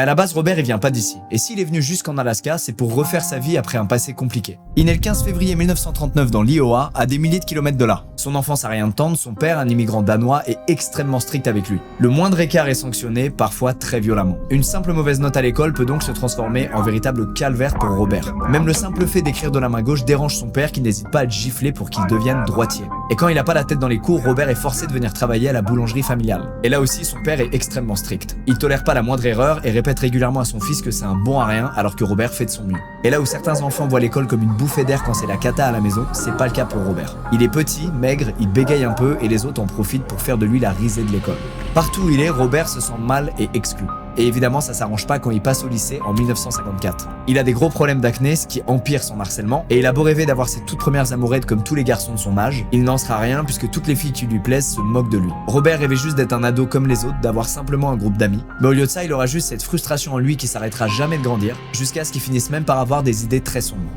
À la base, Robert il vient pas d'ici, et s'il est venu jusqu'en Alaska, c'est pour refaire sa vie après un passé compliqué. Il naît le 15 février 1939 dans l'Iowa, à des milliers de kilomètres de là. Son enfance a rien de tendre, son père, un immigrant danois, est extrêmement strict avec lui. Le moindre écart est sanctionné, parfois très violemment. Une simple mauvaise note à l'école peut donc se transformer en véritable calvaire pour Robert. Même le simple fait d'écrire de la main gauche dérange son père qui n'hésite pas à le gifler pour qu'il devienne droitier. Et quand il a pas la tête dans les cours, Robert est forcé de venir travailler à la boulangerie familiale. Et là aussi, son père est extrêmement strict. Il tolère pas la moindre erreur et répète régulièrement à son fils que c'est un bon à rien alors que Robert fait de son mieux. Et là où certains enfants voient l'école comme une bouffée d'air quand c'est la cata à la maison, c'est pas le cas pour Robert. Il est petit, maigre, il bégaye un peu et les autres en profitent pour faire de lui la risée de l'école. Partout où il est, Robert se sent mal et exclu. Et évidemment, ça s'arrange pas quand il passe au lycée en 1954. Il a des gros problèmes d'acné, ce qui empire son harcèlement, et il a beau rêver d'avoir ses toutes premières amourettes comme tous les garçons de son âge, il n'en sera rien puisque toutes les filles qui lui plaisent se moquent de lui. Robert rêvait juste d'être un ado comme les autres, d'avoir simplement un groupe d'amis, mais au lieu de ça, il aura juste cette frustration en lui qui s'arrêtera jamais de grandir, jusqu'à ce qu'il finisse même par avoir des idées très sombres.